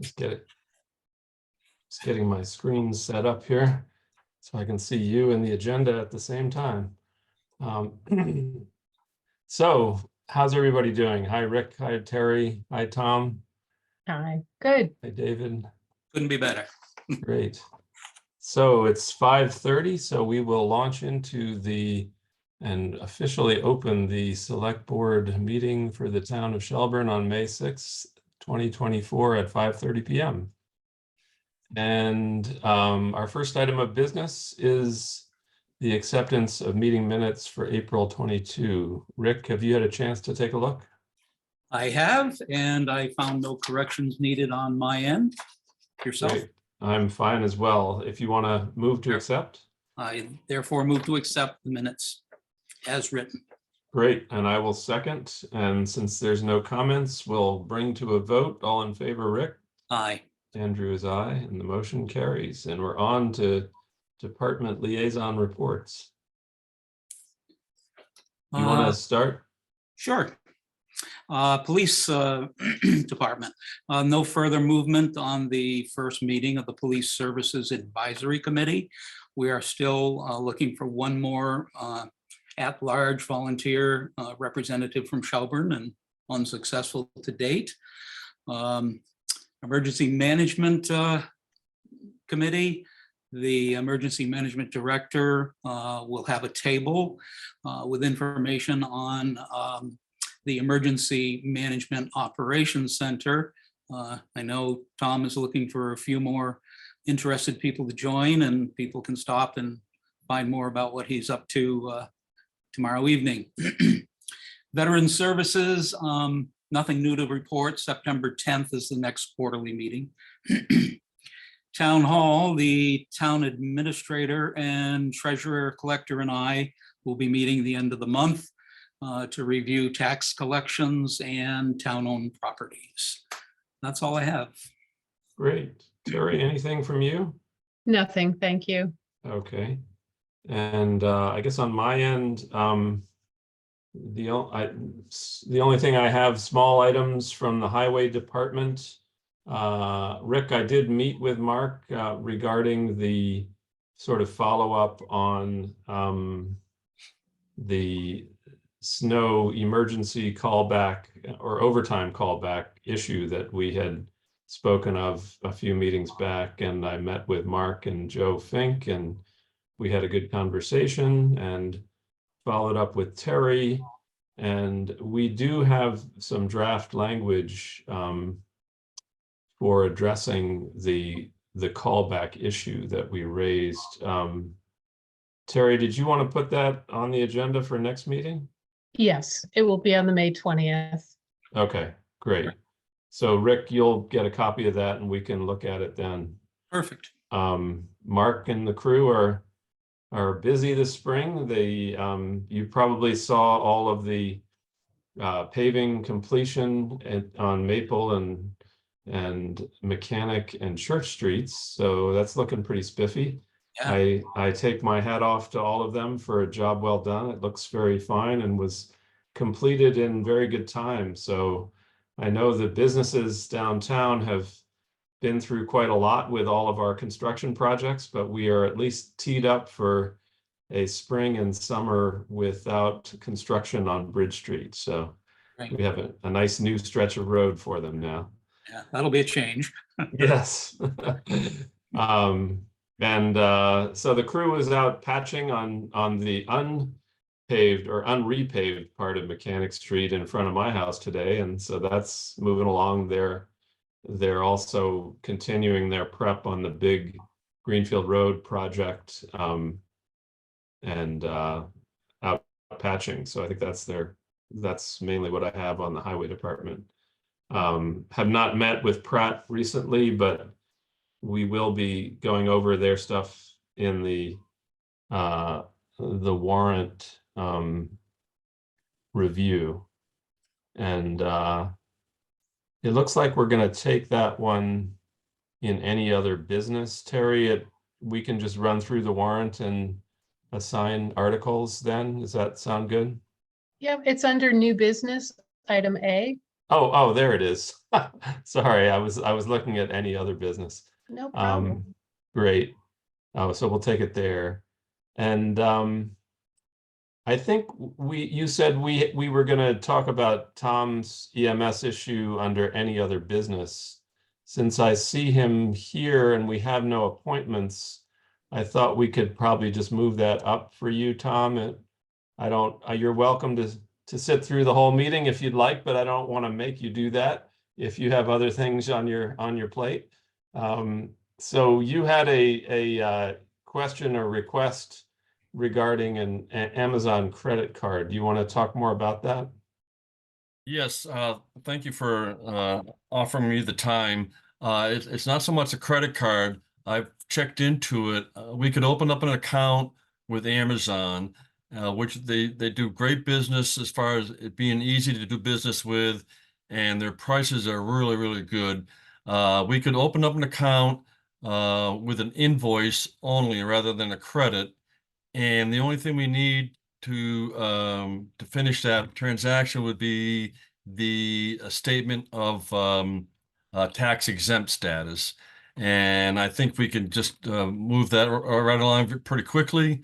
Just getting my screen set up here so I can see you and the agenda at the same time. So how's everybody doing? Hi, Rick. Hi, Terry. Hi, Tom. Hi, good. Hi, David. Couldn't be better. Great. So it's 5:30, so we will launch into and officially open the select board meeting for the town of Shelburne on May 6th, 2024 at 5:30 p.m. And our first item of business is the acceptance of meeting minutes for April 22. Rick, have you had a chance to take a look? I have, and I found no corrections needed on my end. Yourself? Great. I'm fine as well. If you want to move to accept. I therefore move to accept the minutes as written. Great, and I will second. And since there's no comments, we'll bring to a vote. All in favor, Rick? Aye. Andrew is aye, and the motion carries. And we're on to department liaison reports. You want to start? Sure. Police Department. No further movement on the first meeting of the Police Services Advisory Committee. We are still looking for one more at-large volunteer representative from Shelburne, and unsuccessful to date. Emergency Management Committee. The Emergency Management Director will have a table with information on the Emergency Management Operations Center. I know Tom is looking for a few more interested people to join, and people can stop and find more about what he's up to tomorrow evening. Veteran Services, nothing new to report. September 10th is the next quarterly meeting. Town Hall, the town administrator and treasurer collector and I will be meeting the end of the month to review tax collections and town-owned properties. That's all I have. Great. Terry, anything from you? Nothing, thank you. Okay. And I guess on my end, the only thing I have, small items from the highway department. Rick, I did meet with Mark regarding the sort of follow-up on the snow emergency callback or overtime callback issue that we had spoken of a few meetings back. And I met with Mark and Joe Fink, and we had a good conversation and followed up with Terry. And we do have some draft language for addressing the callback issue that we raised. Terry, did you want to put that on the agenda for next meeting? Yes, it will be on the May 20th. Okay, great. So Rick, you'll get a copy of that and we can look at it then. Perfect. Mark and the crew are busy this spring. You probably saw all of the paving completion on Maple and Mechanic and Church Streets. So that's looking pretty spiffy. Yeah. I take my hat off to all of them for a job well done. It looks very fine and was completed in very good time. So I know the businesses downtown have been through quite a lot with all of our construction projects, but we are at least teed up for a spring and summer without construction on Bridge Street. So we have a nice new stretch of road for them now. Yeah, that'll be a change. Yes. So the crew was out patching on the unpaved or unrepaved part of Mechanic Street in front of my house today. And so that's moving along there. They're also continuing their prep on the big Greenfield Road project and out patching. So I think that's mainly what I have on the highway department. Have not met with Pratt recently, but we will be going over their stuff in the warrant review. And it looks like we're going to take that one in any other business. Terry, we can just run through the warrant and assign articles then. Does that sound good? Yeah, it's under new business, item A. Oh, there it is. Sorry, I was looking at any other business. No problem. Great. Oh, so we'll take it there. And I think you said we were going to talk about Tom's EMS issue under any other business. Since I see him here and we have no appointments, I thought we could probably just move that up for you, Tom. And I don't, you're welcome to sit through the whole meeting if you'd like, but I don't want to make you do that if you have other things on your plate. So you had a question or request regarding an Amazon credit card. Do you want to talk more about that? Yes, thank you for offering me the time. It's not so much a credit card. I've checked into it. We could open up an account with Amazon, which they do great business as far as it being easy to do business with, and their prices are really, really good. We could open up an account with an invoice only rather than a credit, and the only thing we need to finish that transaction would be the statement of tax exempt status. And I think we can just move that right along pretty quickly.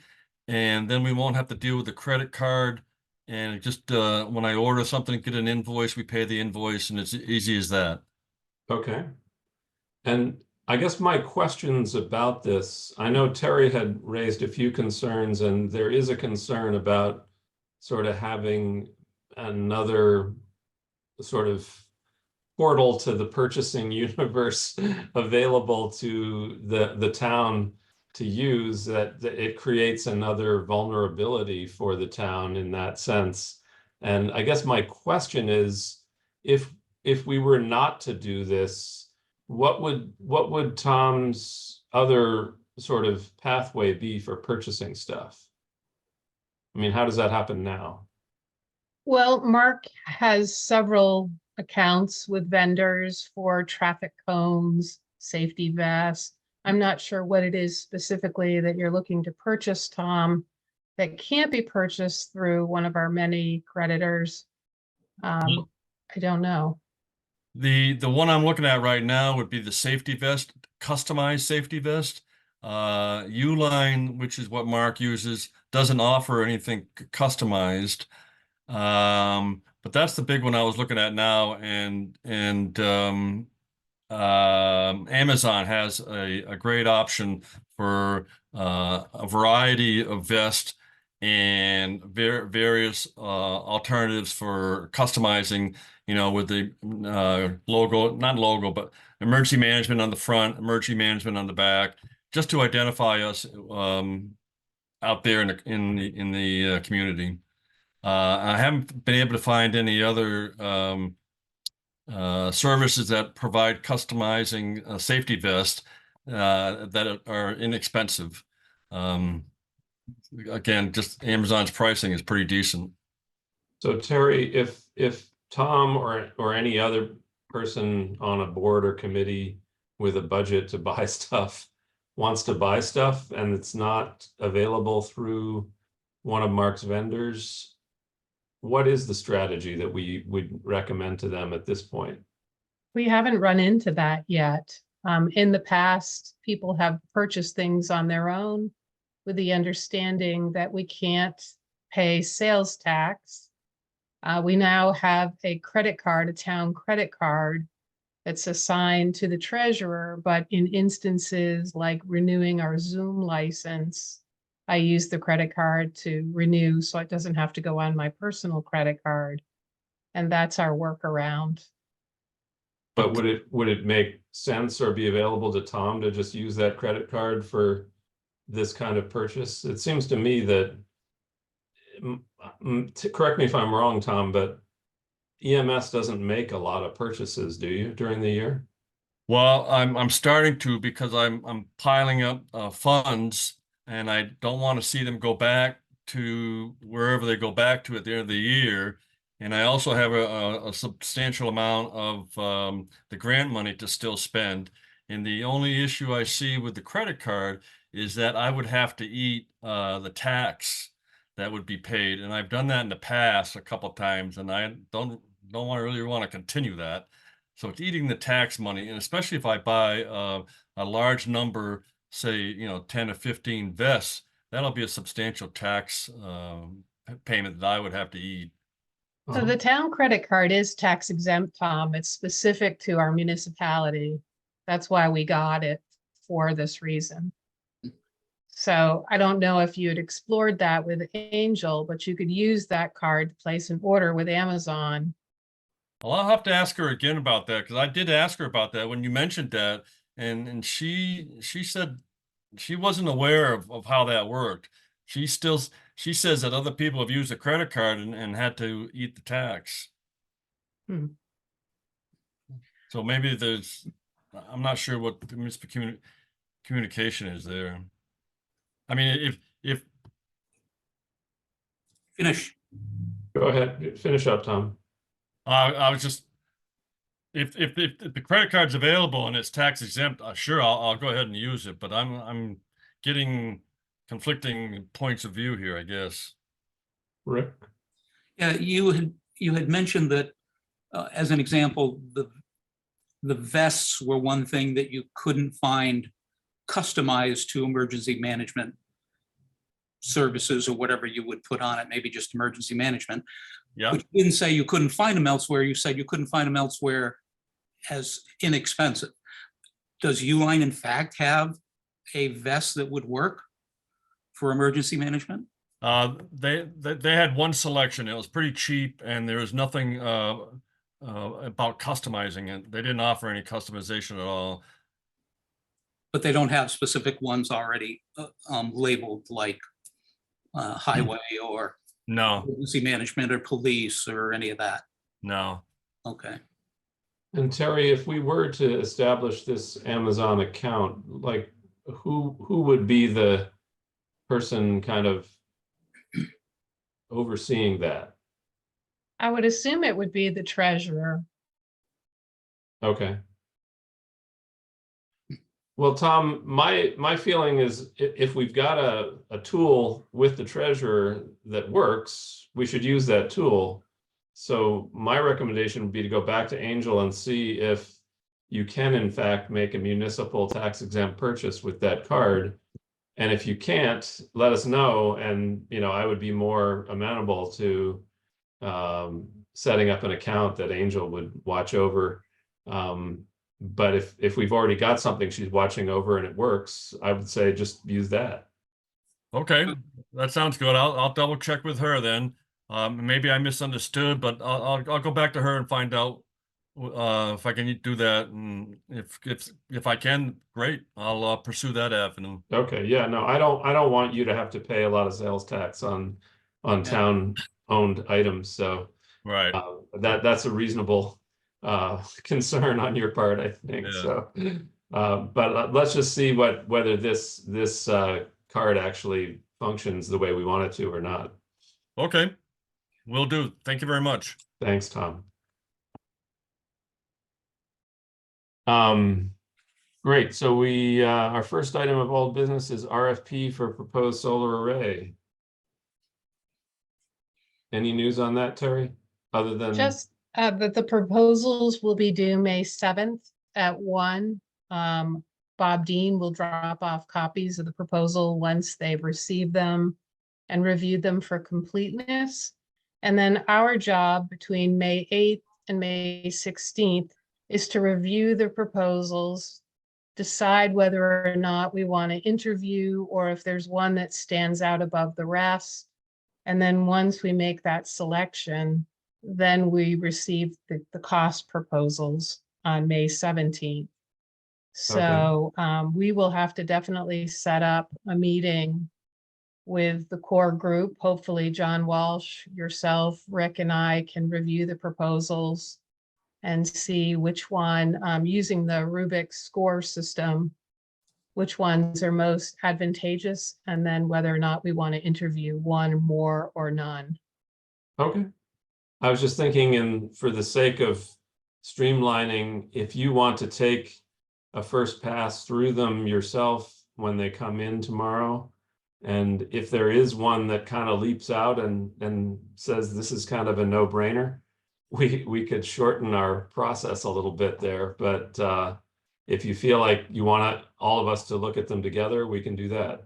And then we won't have to deal with the credit card. And just when I order something, get an invoice, we pay the invoice, and it's easy as that. Okay. And I guess my questions about this, I know Terry had raised a few concerns, and there is a concern about sort of having another sort of portal to the purchasing universe available to the town to use, that it creates another vulnerability for the town in that sense. And I guess my question is, if we were not to do this, what would Tom's other sort of pathway be for purchasing stuff? I mean, how does that happen now? Well, Mark has several accounts with vendors for traffic cones, safety vests. I'm not sure what it is specifically that you're looking to purchase, Tom, that can't be purchased through one of our many creditors. I don't know. The one I'm looking at right now would be the safety vest, customized safety vest. Uline, which is what Mark uses, doesn't offer anything customized. But that's the big one I was looking at now, and Amazon has a great option for a variety of vests and various alternatives for customizing, with the logo, not logo, but emergency management on the front, emergency management on the back, just to identify us out there in the community. I haven't been able to find any other services that provide customizing safety vests that are inexpensive. Again, just Amazon's pricing is pretty decent. So Terry, if Tom or any other person on a board or committee with a budget to buy stuff wants to buy stuff and it's not available through one of Mark's vendors, what is the strategy that we would recommend to them at this point? We haven't run into that yet. In the past, people have purchased things on their own with the understanding that we can't pay sales tax. We now have a credit card, a town credit card that's assigned to the treasurer, but in instances like renewing our Zoom license, I use the credit card to renew so it doesn't have to go on my personal credit card. And that's our workaround. But would it make sense or be available to Tom to just use that credit card for this kind of purchase? It seems to me that, correct me if I'm wrong, Tom, but EMS doesn't make a lot of purchases, do you, during the year? Well, I'm starting to, because I'm piling up funds, and I don't want to see them go back to wherever they go back to at the end of the year. And I also have a substantial amount of the grant money to still spend. And the only issue I see with the credit card is that I would have to eat the tax that would be paid. And I've done that in the past a couple of times, and I don't don't really want to continue that. So it's eating the tax money, and especially if I buy a large number, say, 10 or 15 vests, that'll be a substantial tax payment that I would have to eat. So the town credit card is tax exempt, Tom. It's specific to our municipality. That's why we got it, for this reason. So I don't know if you had explored that with Angel, but you could use that card to place an order with Amazon. Well, I'll have to ask her again about that, because I did ask her about that when you mentioned that, and she said she wasn't aware of how that worked. She says that other people have used a credit card and had to eat the tax. Hmm. So maybe I'm not sure what the communication is there. I mean, if Finish. Go ahead, finish up, Tom. I was just, if the credit card's available and it's tax exempt, sure, I'll go ahead and use it. But I'm getting conflicting points of view here, I guess. Rick? Yeah, you had mentioned that as an example, the vests were one thing that you couldn't find customized to emergency management services or whatever you would put on it, maybe just emergency management. Yeah. But you didn't say you couldn't find them elsewhere. You said you couldn't find them elsewhere as inexpensive. Does Uline in fact have a vest that would work for emergency management? They had one selection. It was pretty cheap, and there was nothing about customizing it. They didn't offer any customization at all. But they don't have specific ones already labeled like highway or No, emergency management or police or any of that. no. Okay. And Terry, if we were to establish this Amazon account, like who would be the person kind of overseeing that? I would assume it would be the treasurer. Okay. Well, Tom, my feeling is if we've got a tool with the treasurer that works, we should use that tool. So my recommendation would be to go back to Angel and see if you can in fact make a municipal tax exempt purchase with that card. And if you can't, let us know. And, I would be more amenable to setting up an account that Angel would watch over. But if we've already got something she's watching over and it works, I would say just use that. Okay, that sounds good. I'll double check with her then. Maybe I misunderstood, but I'll go back to her and find out if I can do that, and if I can, great. I'll pursue that avenue. Okay, yeah, no, I don't want you to have to pay a lot of sales tax on town-owned items. So Right. that's a reasonable concern on your part, I think. Yeah. So, but let's just see whether this card actually functions the way we want it to or not. Okay, will do. Thank you very much. Thanks, Tom. Great. So our first item of old business is RFP for proposed solar array. Any news on that, Terry? Other than Just that the proposals will be due May 7th at 1. Bob Dean will drop off copies of the proposal once they've received them and reviewed them for completeness. And then our job between May 8th and May 16th is to review the proposals, decide whether or not we want to interview or if there's one that stands out above the rest. And then once we make that selection, then we receive the cost proposals on May 17th. So we will have to definitely set up a meeting with the core group. Hopefully John Walsh, yourself, Rick, and I can review the proposals and see which one, using the Rubik score system, which ones are most advantageous, and then whether or not we want to interview one more or none. Okay. I was just thinking, and for the sake of streamlining, if you want to take a first pass through them yourself when they come in tomorrow, and if there is one that kind of leaps out and says this is kind of a no-brainer, we could shorten our process a little bit there, but if you feel like you want all of us to look at them together, we can do that.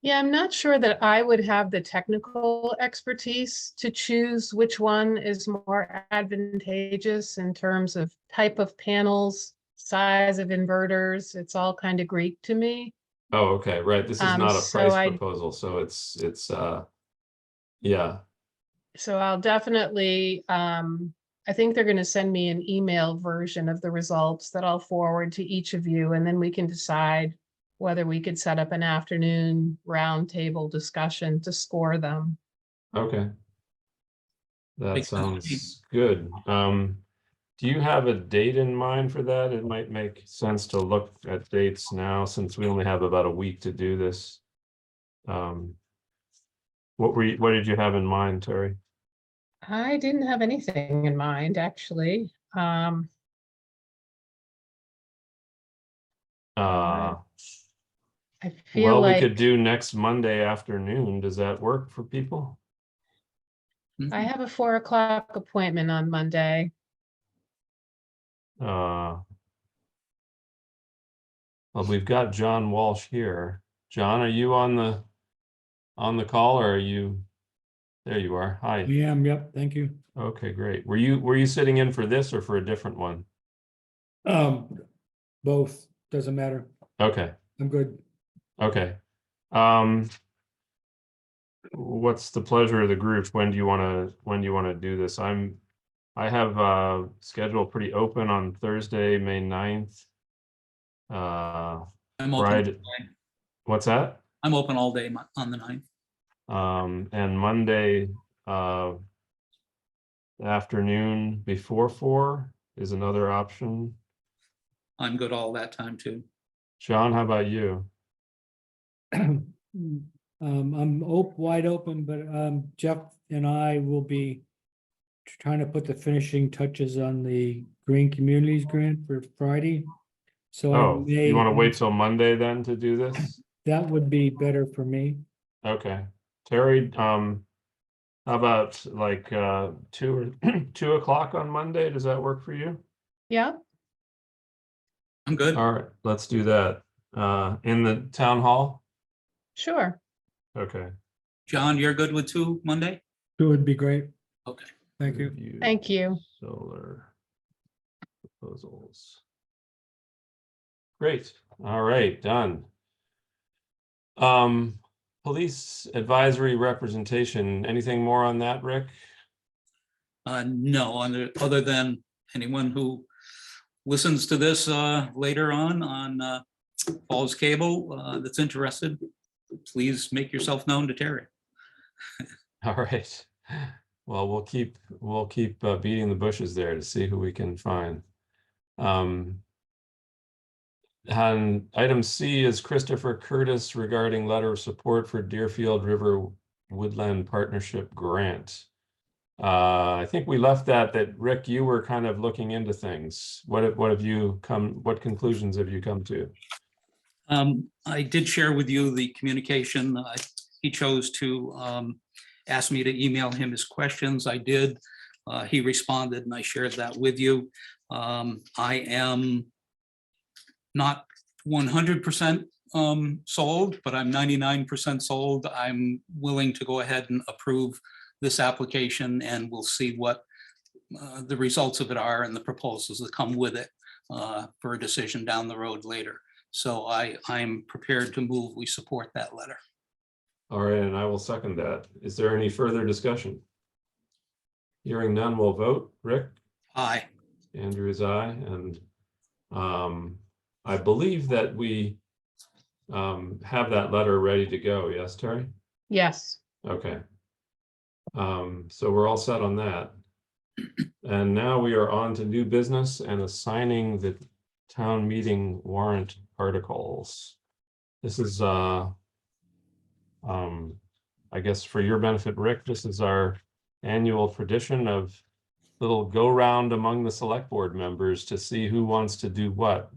Yeah, I'm not sure that I would have the technical expertise to choose which one is more advantageous in terms of type of panels, size of inverters. It's all kind of Greek to me. Oh, okay, right. This is not a So price I- proposal, so yeah. So I'll definitely, I think they're going to send me an email version of the results that I'll forward to each of you, and then we can decide whether we could set up an afternoon roundtable discussion to score them. Okay. That Makes sense to me. sounds good. Do you have a date in mind for that? It might make sense to look at dates now since we only have about a week to do this. What did you have in mind, Terry? I didn't have anything in mind, actually. Uh, I feel well, we like could do next Monday afternoon. Does that work for people? I have a 4 o'clock appointment on Monday. Well, we've got John Walsh here. John, are you on the call, or are you? There you are. Hi. I am, yep, thank you. Okay, great. Were you sitting in for this or for a different one? Both, doesn't matter. Okay, I'm good. okay. What's the pleasure of the group? When do you want to do this? I have schedule pretty open on Thursday, May 9th. I'm open. Friday. What's that? I'm open all day on the 9th. And Monday afternoon before 4 is another option. I'm good all that time too. Sean, how about you? I'm wide open, but Jeff and I will be trying to put the finishing touches on the Green Communities Grant for Friday. So I Oh, may, you want to wait till Monday then to do this? that would be better for me. Okay. Terry, how about like 2 o'clock on Monday? Does that work for you? Yeah, I'm good. All right, let's do that. In the town hall? sure. Okay. John, you're good with 2 Monday? It would be great. Okay. Thank you. Review Thank you. Solar proposals. Great. All right, done. Police advisory representation. Anything more on that, Rick? No, other than anyone who listens to this later on Falls Cable that's interested, please make yourself known to Terry. All right. Well, we'll keep beating the bushes there to see who we can find. And item C is Christopher Curtis regarding letter of support for Deerfield River Woodland Partnership Grant. I think we left that Rick, you were kind of looking into things. What conclusions have you come to? I did share with you the communication. He chose to ask me to email him his questions. I did. He responded and I shared that with you. I am not 100% sold, but I'm 99% sold. I'm willing to go ahead and approve this application, and we'll see what the results of it are and the proposals that come with it for a decision down the road later. So I'm prepared to move. We support that letter. All right, and I will second that. Is there any further discussion? Hearing none, we'll vote. Rick? Aye. Andrew is aye, and I believe that we have that letter ready to go. Yes, Terry? Yes. Okay. So we're all set on that. And now we are on to new business and assigning the town meeting warrant articles. This is I guess for your benefit, Rick, this is our annual tradition of little go round among the select board members to see who wants to do what.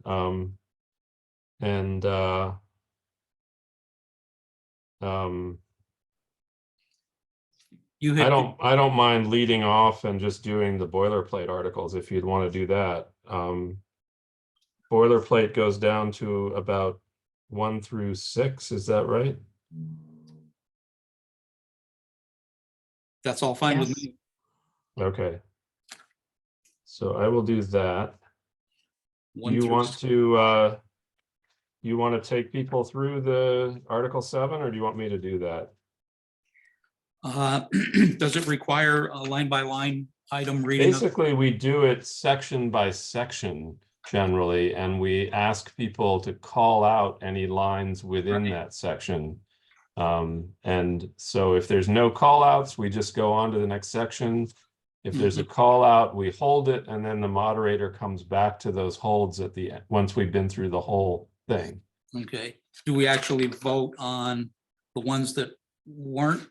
You I had, don't mind leading off and just doing the boilerplate articles if you'd want to do that. Boilerplate goes down to about 1 through 6, is that right? that's all fine with Yes. me. Okay. So I will do that. One You through want to take people through the Article 7, or do you want me to do that? Does it require a line by line item reading? Basically, we do it section by section generally, and we ask people to call out any lines within Right. that section. And so if there's no call outs, we just go on to the next section. If there's a call out, we hold it, and then the moderator comes back to those holds at the end, once we've been through the whole thing. Okay, do we actually vote on the ones that weren't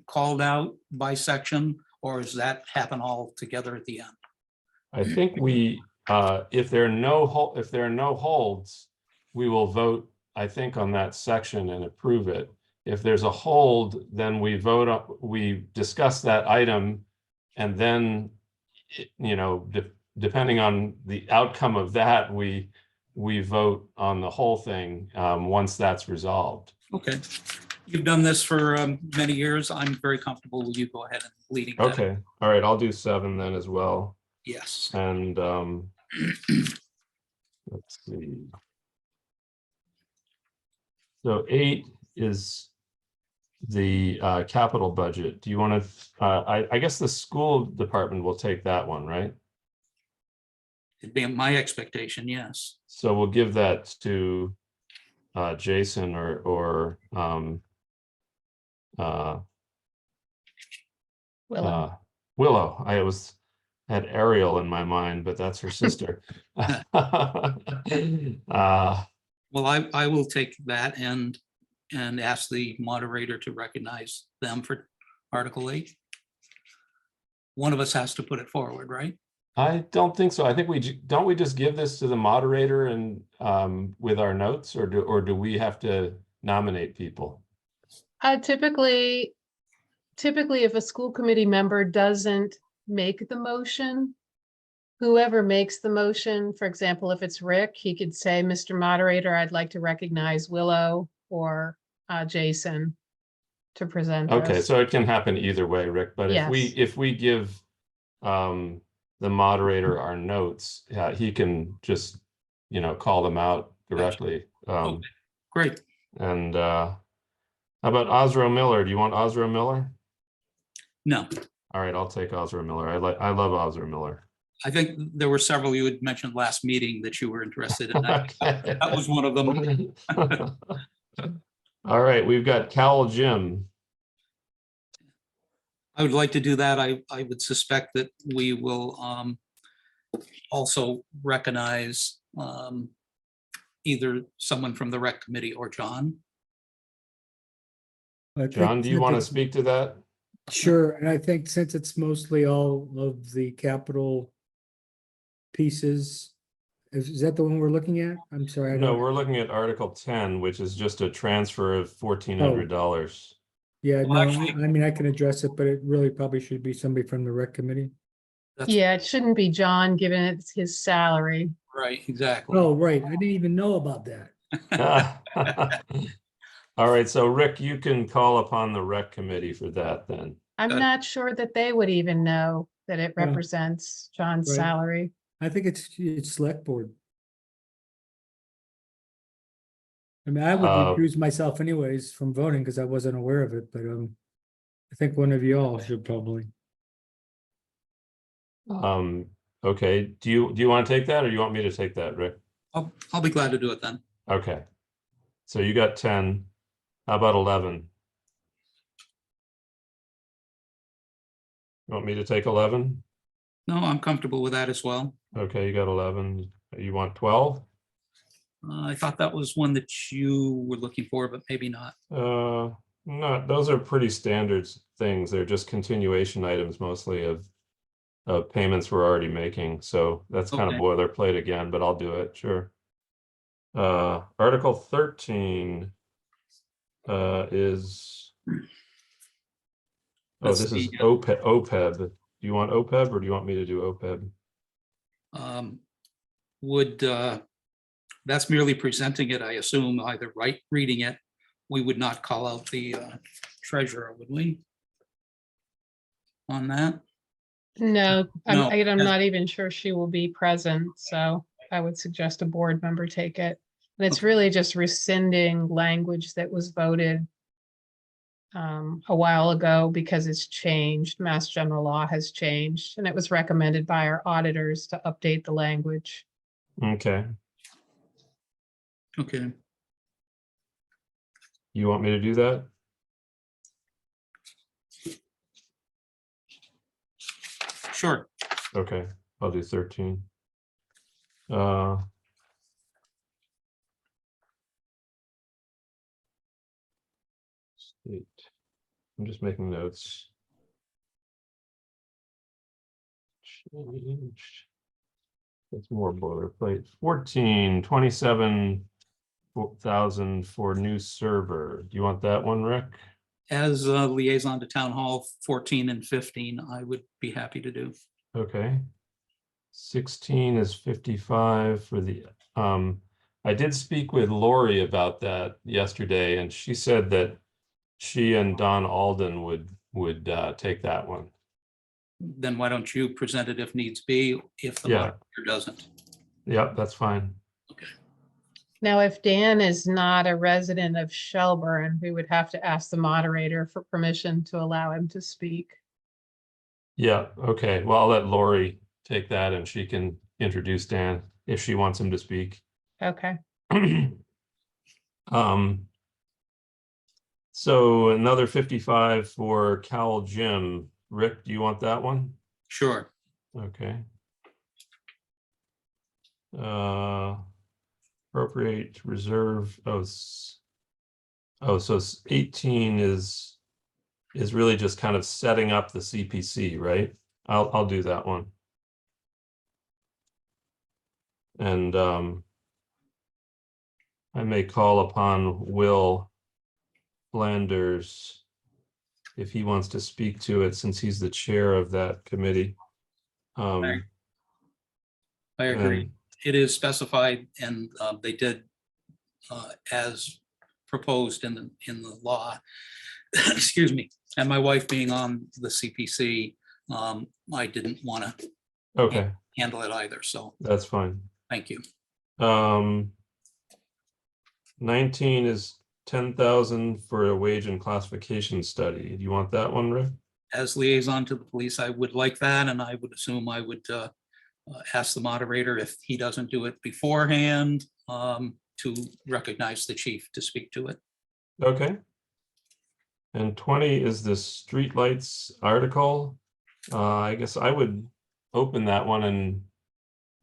called out by section, or does that happen all together at the end? I think we, if there are no holds, we will vote, I think, on that section and approve it. If there's a hold, then we vote on, we discuss that item, and then, you know, depending on the outcome of that, we vote on the whole thing once that's resolved. Okay, you've done this for many years. I'm very comfortable with you. Go ahead and leading that. Okay, all right, I'll do 7 then as well. Yes. And let's see. So 8 is the capital budget. Do you want to, I guess the school department will take that one, right? It'd be my expectation, yes. So we'll give that to Jason or Willow. Willow. I had Ariel in my mind, but that's her sister. Well, I will take that and ask the moderator to recognize them for Article 8. One of us has to put it forward, right? I don't think so. I think don't we just give this to the moderator and with our notes, or do we have to nominate people? Typically, if a school committee member doesn't make the motion, whoever makes the motion, for example, if it's Rick, he could say, Mr. Moderator, I'd like to recognize Willow or Jason to present Okay, this. so it can happen either way, Rick, but Yes. if we give the moderator our notes, he can just, you know, call them out directly. Okay, great. And how about Osro Miller? Do you want Osro Miller? No, All right, I'll take Osro Miller. I love Osro Miller. I think there were several you had mentioned last meeting that you were interested in. That was one of them. All right, we've got Cal Jim. I would like to do that. I would suspect that we will also recognize either someone from the rec committee or John. I think John, do you since want to it's- speak to that? Sure, and I think since it's mostly all of the capital pieces, is that the one we're looking at? I'm sorry. I No, don't- we're looking at Article 10, which is just a transfer of $1,400. Yeah, Well, no, actually- I mean, I can address it, but it really probably should be somebody from the rec committee. That's Yeah, it shouldn't be John, given it's his salary. right, exactly. Oh, right, I didn't even know about that. All right, so Rick, you can call upon the rec committee for that then. I'm Good. not sure that they would even know that it Yeah. represents John's Right. salary. I think it's select board. I mean, I would recuse myself anyways from voting because I wasn't aware of it, but I think one of you all should probably. Okay, do you want to take that, or you want me to take that, Rick? I'll be glad to do it then. Okay. So you got 10. How about 11? You want me to take 11? No, I'm comfortable with that as well. Okay, you got 11. You want 12? I thought that was one that you were looking for, but maybe not. No, those are pretty standard things. They're just continuation items mostly of payments we're already making. So that's kind of Okay. boilerplate again, but I'll do it, sure. Article 13 is Oh, That's this is the, OPEB. Do you want OPEB or do you want me to do OPEB? Would, that's merely presenting it, I assume, either reading it. We would not call out the treasurer, would we? On that? No, No, I'm as- not even sure she will be present, so I would suggest a board member take it. And it's Okay. really just rescinding language that was voted a while ago because it's changed. Mass General Law has changed, and it was recommended by our auditors to update the language. Okay. Okay, You want me to do that? sure. Okay, I'll do 13. State. I'm just making notes. Changed. That's more boilerplate. 27,000 for new server. Do you want that one, Rick? As a liaison to town hall, 14 and 15, I would be happy to do. Okay. 16 is 55 for the, I did speak with Lori about that yesterday, and she said that she and Don Alden would take that one. Then why don't you present it if needs be, if the Yeah. moderator doesn't? Yep, that's fine. Now, if Dan is not a resident of Shelburne, we would have to ask the moderator for permission to allow him to speak. Yeah, okay. Well, I'll let Lori take that and she can introduce Dan if she wants him to speak. Okay. So another 55 for Cowell Gym. Rick, do you want that one? Sure. Okay. Appropriate reserve. Oh, so 18 is really just kind of setting up the CPC, right? I'll do that one. And I may call upon Will Flanders if he wants to speak to it, since he's the chair of that committee. I agree. It is specified, and they did as proposed in the law. Excuse me. And my wife being on the CPC, I didn't want to Okay, handle it either. So that's fine. thank you. 19 is 10,000 for a wage and classification study. Do you want that one, Rick? As liaison to the police, I would like that, and I would assume I would ask the moderator, if he doesn't do it beforehand, to recognize the chief to speak to it. Okay. And 20 is the streetlights article. I guess I would open that one and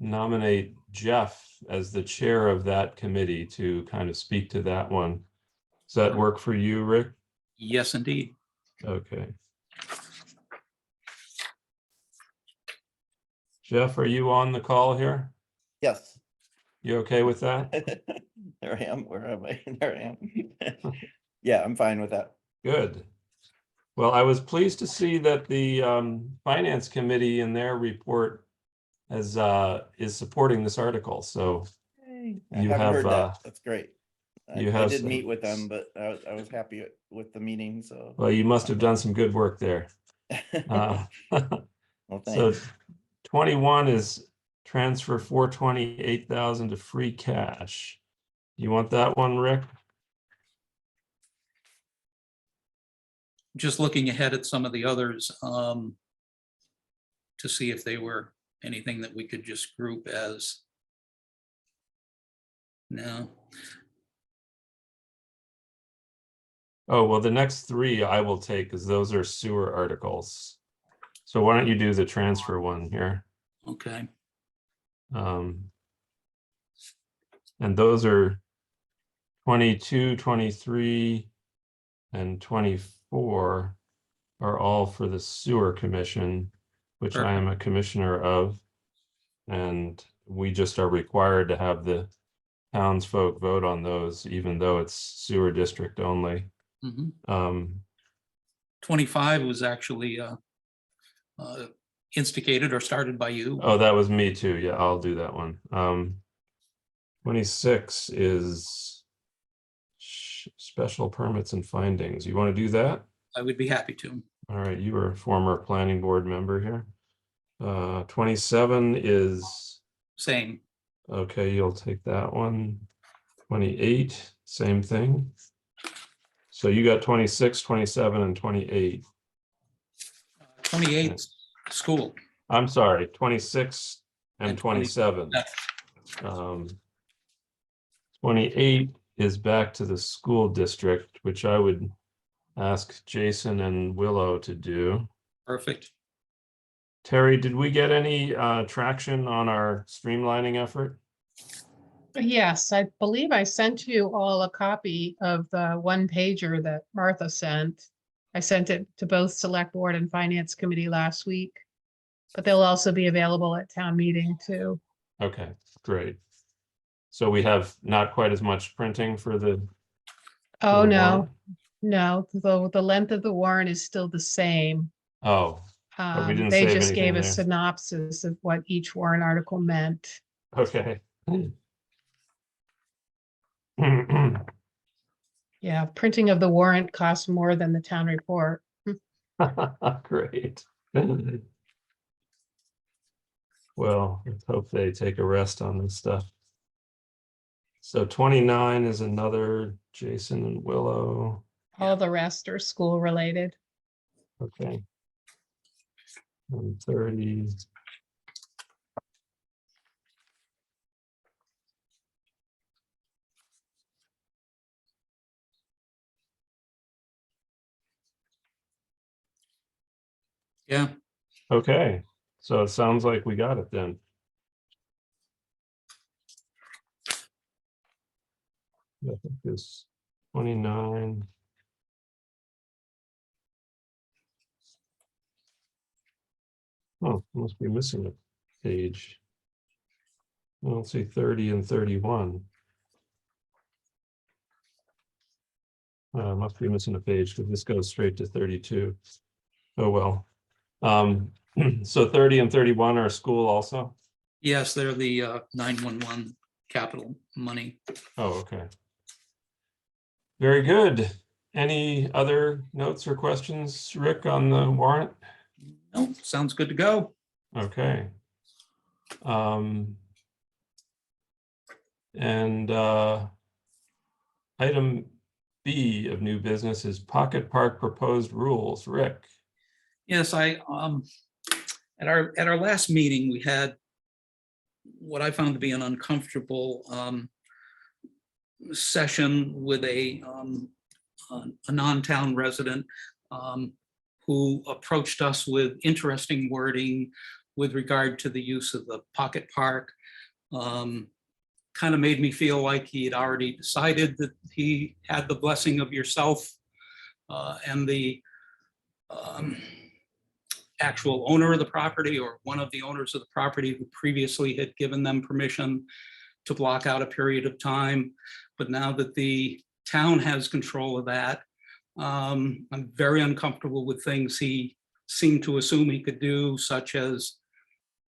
nominate Jeff as the chair of that committee to kind of speak to that one. Does that work for you, Rick? Yes, indeed. Okay. Jeff, are you on the call here? Yes. You okay with that? There I am. Where am I? There I am. Yeah, I'm fine with that. Good. Well, I was pleased to see that the Finance Committee in their report is supporting this article. So I you haven't have, heard that. That's great. you I have did some- meet with them, but I was happy with the meeting, so. well, you must have done some good work there. Well, So thanks. 21 is transfer 428,000 to free cash. You want that one, Rick? Just looking ahead at some of the others, to see if they were anything that we could just group as. No, Oh, well, the next three I will take because those are sewer articles. So why don't you do the transfer one here? okay, And those are 22, 23, and 24 are all for the sewer commission, which I am a commissioner of. And we just are required to have the townsfolk vote on those, even though it's sewer district only. mhm, 25 was actually instigated or started by you. Oh, that was me too. Yeah, I'll do that one. 26 is special permits and findings. You want to do that? I would be happy to. All right, you were a former planning board member here. 27 is, Same. okay, you'll take that one. 28, same thing. So you got 26, 27, and 28. 28 school. I'm sorry, 26 and And 27. 27. 28 is back to the school district, which I would ask Jason and Willow to do. Perfect. Terry, did we get any traction on our streamlining effort? Yes, I believe I sent you all a copy of the one pager that Martha sent. I sent it to both Select Board and Finance Committee last week, but they'll also be available at town meeting too. Okay, great. So we have not quite as much printing for the. Oh, the no, warrant? no, the length of the warrant is still the same. Oh, but we didn't They save just gave anything a there. synopsis of what each warrant article meant. Okay. Yeah, printing of the warrant costs more than the town report. Great. Well, let's hope they take a rest on this stuff. So 29 is another Jason and Willow. All the rest are school related. Okay. And 30. Yeah. Okay, so it sounds like we got it then. I think this 29. Oh, must be missing a page. I don't see 30 and 31. Must be missing a page because this goes straight to 32. Oh, well. So 30 and 31 are school also? Yes, they're the 911 capital money. Oh, okay. Very good. Any other notes or questions, Rick, on the warrant? No, sounds good to go. Okay. And item B of new business is Pocket Park proposed rules. Rick. Yes, I at our last meeting, we had what I found to be an uncomfortable session with a non-town resident who approached us with interesting wording with regard to the use of the pocket park. Kind of made me feel like he had already decided that he had the blessing of yourself and the actual owner of the property, or one of the owners of the property who previously had given them permission to block out a period of time. But now that the town has control of that, I'm very uncomfortable with things he seemed to assume he could do, such as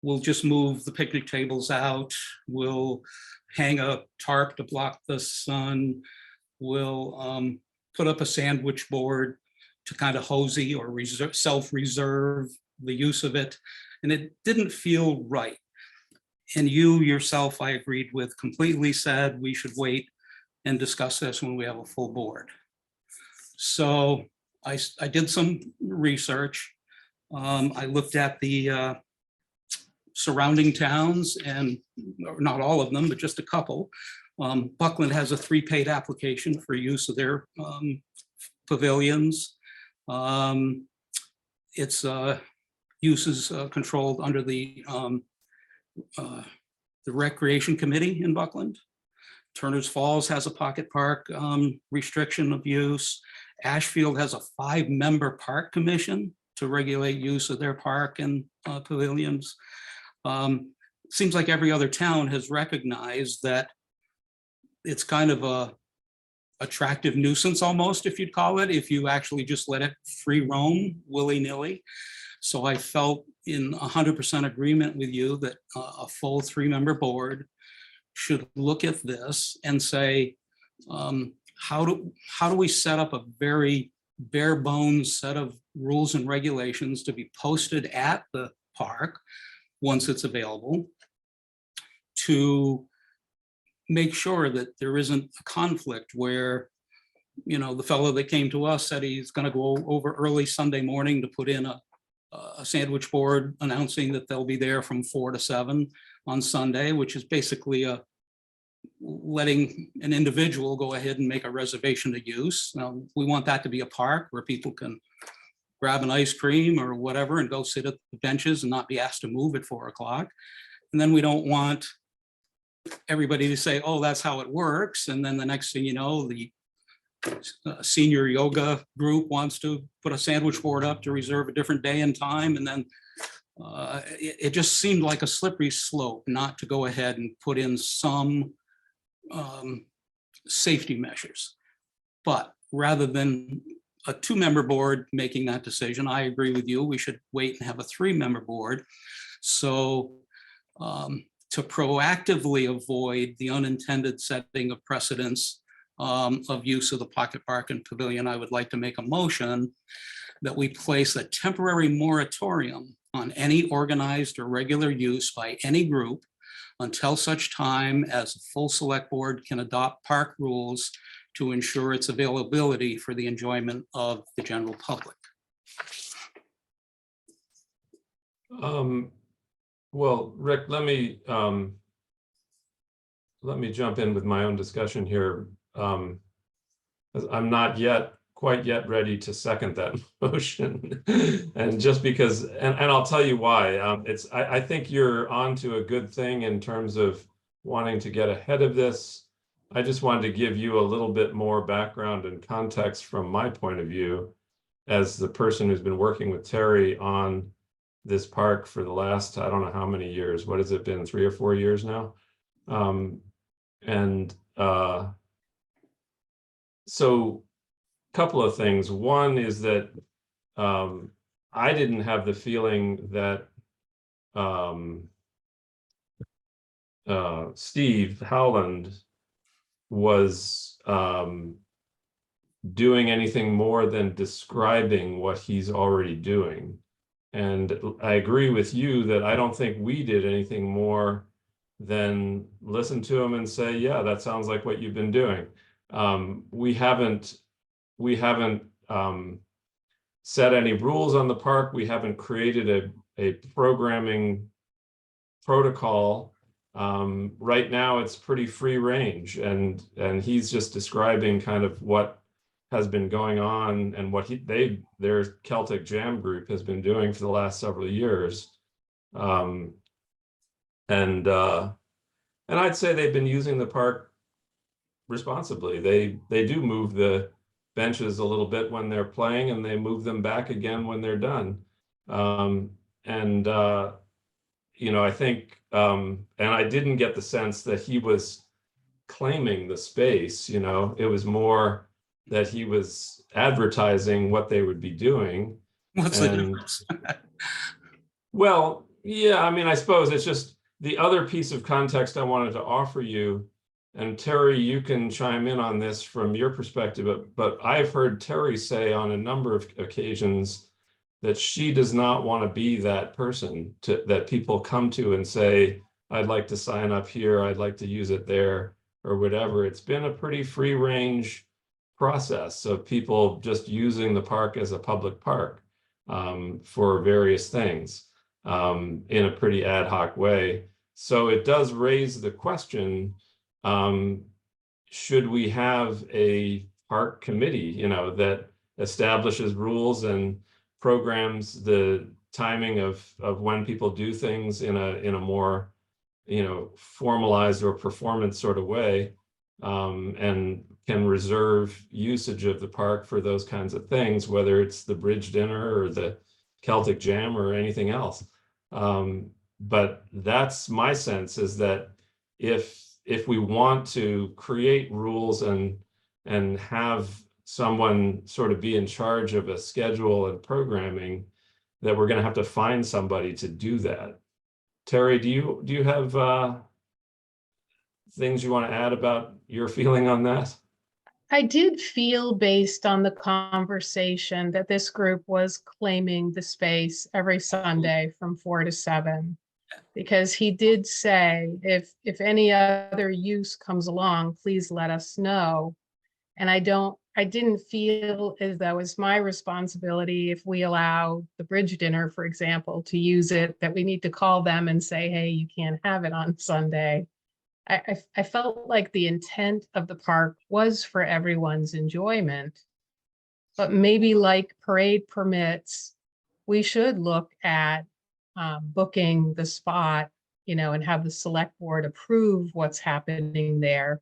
we'll just move the picnic tables out, we'll hang a tarp to block the sun, we'll put up a sandwich board to kind of hosey or self-reserve the use of it. And it didn't feel right. And you yourself, I agreed with, completely said we should wait and discuss this when we have a full board. So I did some research. I looked at the surrounding towns, and not all of them, but just a couple. Buckland has a 3 paid application for use of their pavilions. Its use is controlled under the Recreation Committee in Buckland. Turner's Falls has a pocket park restriction of use. Ashfield has a 5-member park commission to regulate use of their park and pavilions. Seems like every other town has recognized that it's kind of attractive nuisance almost, if you'd call it, if you actually just let it free roam willy-nilly. So I felt in 100% agreement with you that a full 3-member board should look at this and say, how do we set up a very bare bones set of rules and regulations to be posted at the park once it's available, to make sure that there isn't a conflict where, you know, the fellow that came to us said he's going to go over early Sunday morning to put in a sandwich board announcing that they'll be there from 4 to 7 on Sunday, which is basically letting an individual go ahead and make a reservation to use. Now, we want that to be a park where people can grab an ice cream or whatever and go sit at the benches and not be asked to move at 4 o'clock. And then we don't want everybody to say, oh, that's how it works. And then the next thing you know, the senior yoga group wants to put a sandwich board up to reserve a different day and time. And then it just seemed like a slippery slope not to go ahead and put in some safety measures. But rather than a 2-member board making that decision, I agree with you, we should wait and have a 3-member board. So to proactively avoid the unintended setting of precedents of use of the pocket park and pavilion, I would like to make a motion that we place a temporary moratorium on any organized or regular use by any group until such time as a full select board can adopt park rules to ensure its availability for the enjoyment of the general public. Well, Rick, let me jump in with my own discussion here. I'm not quite yet ready to second that motion. And just because, and I'll tell you why. I think you're onto a good thing in terms of wanting to get ahead of this. I just wanted to give you a little bit more background and context from my point of view as the person who's been working with Terry on this park for the last, I don't know how many years. What has it been, 3 or 4 years now? So a couple of things. One is that I didn't have the feeling that Steve Howland was doing anything more than describing what he's already doing. And I agree with you that I don't think we did anything more than listen to him and say, yeah, that sounds like what you've been doing. We haven't set any rules on the park. We haven't created a programming protocol. Right now it's pretty free range, and he's just describing kind of what has been going on and what their Celtic Jam group has been doing for the last several years. And I'd say they've been using the park responsibly. They do move the benches a little bit when they're playing, and they move them back again when they're done. You know, I think, and I didn't get the sense that he was claiming the space. You know, it was more that he was advertising what they would be doing. What's the difference? Well, yeah, I mean, I suppose it's just the other piece of context I wanted to offer you, and Terry, you can chime in on this from your perspective, but I've heard Terry say on a number of occasions that she does not want to be that person that people come to and say, I'd like to sign up here, I'd like to use it there, or whatever. It's been a pretty free range process of people just using the park as a public park for various things in a pretty ad hoc way. So it does raise the question, should we have a park committee, you know, that establishes rules and programs the timing of when people do things in a more, you know, formalized or performance sort of way, and can reserve usage of the park for those kinds of things, whether it's the bridge dinner or the Celtic Jam or anything else. But that's my sense, is that if we want to create rules and and have someone sort of be in charge of a schedule and programming, that we're going to have to find somebody to do that. Terry, do you have things you want to add about your feeling on that? I did feel, based on the conversation, that this group was claiming the space every Sunday from 4 to 7. Because he did say, if any other use comes along, please let us know. And I didn't feel as though it's my responsibility, if we allow the bridge dinner, for example, to use it, that we need to call them and say, hey, you can't have it on Sunday. I felt like the intent of the park was for everyone's enjoyment, but maybe like parade permits, we should look at booking the spot, and have the select board approve what's happening there.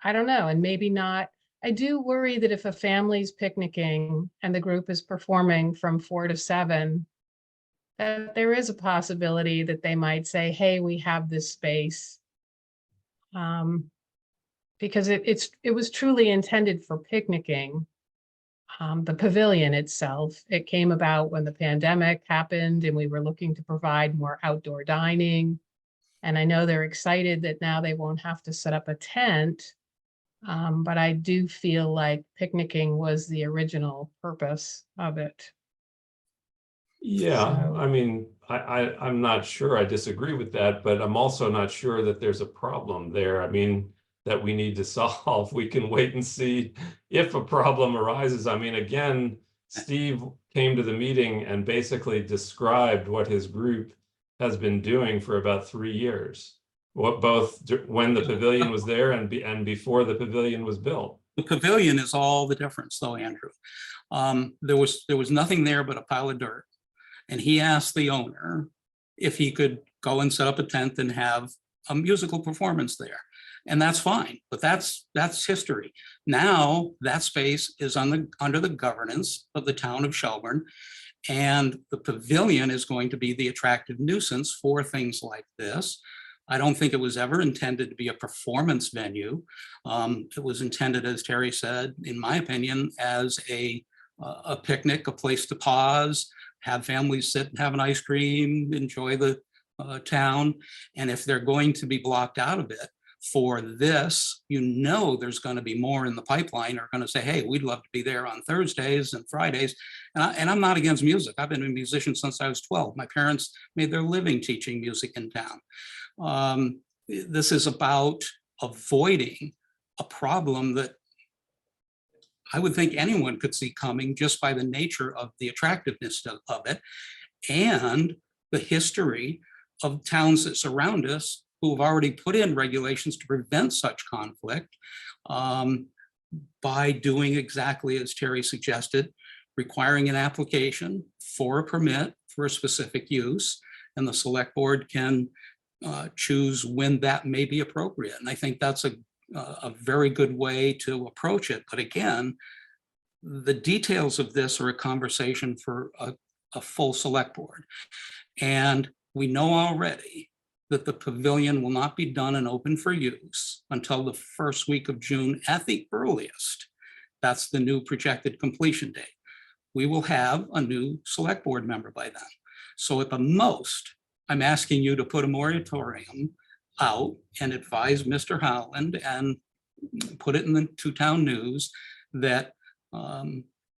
I don't know, and maybe not. I do worry that if a family's picnicking and the group is performing from 4 to 7, that there is a possibility that they might say, hey, we have this space. Because it was truly intended for picnicking. The pavilion itself, it came about when the pandemic happened and we were looking to provide more outdoor dining. And I know they're excited that now they won't have to set up a tent. But I do feel like picnicking was the original purpose of it. Yeah, So- I mean, I'm not sure I disagree with that, but I'm also not sure that there's a problem there. I mean, that we need to solve. We can wait and see if a problem arises. I mean, again, Steve came to the meeting and basically described what his group has been doing for about 3 years. When the pavilion was there and before the pavilion was built. The pavilion is all the difference, though, Andrew. There was nothing there but a pile of dirt. And he asked the owner if he could go and set up a tent and have a musical performance there. And that's fine, but that's history. Now that space is under the governance of the town of Shelburne. And the pavilion is going to be the attractive nuisance for things like this. I don't think it was ever intended to be a performance venue. It was intended, as Terry said, in my opinion, as a picnic, a place to pause, have families sit and have an ice cream, enjoy the town. And if they're going to be blocked out of it for this, there's going to be more in the pipeline are going to say, hey, we'd love to be there on Thursdays and Fridays. And I'm not against music. I've been a musician since I was 12. My parents made their living teaching music in town. This is about avoiding a problem that I would think anyone could see coming just by the nature of the attractiveness of it and the history of towns that surround us who have already put in regulations to prevent such conflict by doing exactly as Terry suggested, requiring an application for a permit for a specific use, and the select board can choose when that may be appropriate. And I think that's a very good way to approach it. But again, the details of this are a conversation for a full select board. And we know already that the pavilion will not be done and open for use until the first week of June at the earliest. That's the new projected completion date. We will have a new select board member by then. So at the most, I'm asking you to put a moratorium out and advise Mr. Howland and put it in the two-town news that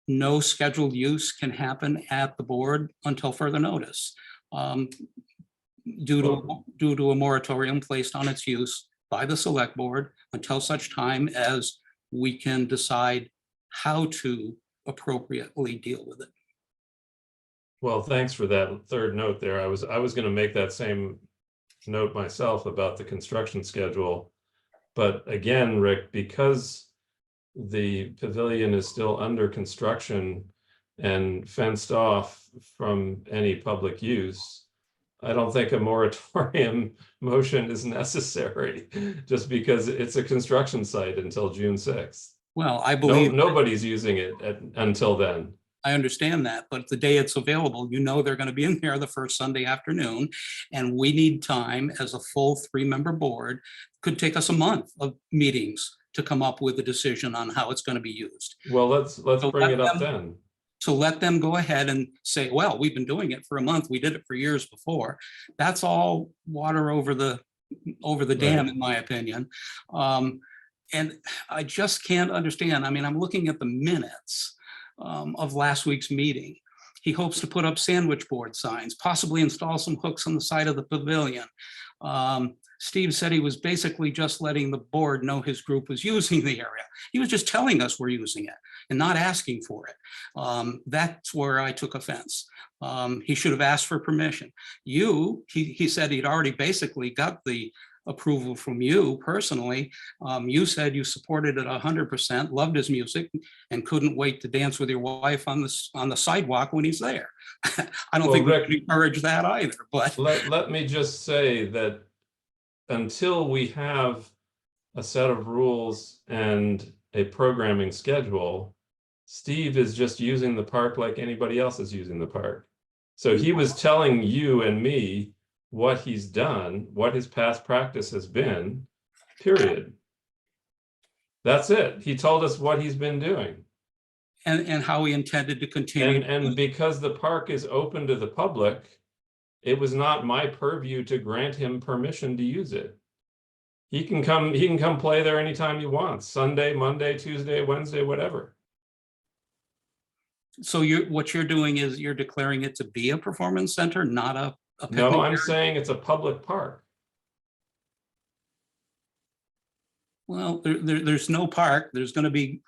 no scheduled use can happen at the board until further notice. Due to a moratorium placed on its use by the select board until such time as we can decide how to appropriately deal with it. Well, thanks for that third note there. I was going to make that same note myself about the construction schedule. But again, Rick, because the pavilion is still under construction and fenced off from any public use, I don't think a moratorium motion is necessary just because it's a construction site until June 6th. Well, I believe nobody's using it until then. I understand that, but the day it's available, they're going to be in there the first Sunday afternoon, and we need time as a full 3-member board. Could take us a month of meetings to come up with a decision on how it's going to be used. Well, let's So bring let it up them- then. So let them go ahead and say, well, we've been doing it for a month. We did it for years before. That's all water over the dam, Right. in my opinion. And I just can't understand. I mean, I'm looking at the minutes of last week's meeting. He hopes to put up sandwich board signs, possibly install some hooks on the side of the pavilion. Steve said he was basically just letting the board know his group was using the area. He was just telling us we're using it and not asking for it. That's where I took offense. He should have asked for permission. He said he'd already basically got the approval from you personally. You said you supported it 100%, loved his music, and couldn't wait to dance with your wife on the sidewalk when he's there. I don't Well, think we Rick- can encourage that either, but Let me just say that until we have a set of rules and a programming schedule, Steve is just using the park like anybody else is using the park. So he was telling you and me what he's done, what his past practice has been, period. That's it. He told us what he's been doing. and how he intended to continue. And because the park is open to the public, it was not my purview to grant him permission to use it. He can come play there anytime he wants, Sunday, Monday, Tuesday, Wednesday, whatever. So what you're doing is you're declaring it to be a performance center, not a picnic No, I'm area? saying it's a public park. Well, there's no park. There's going to be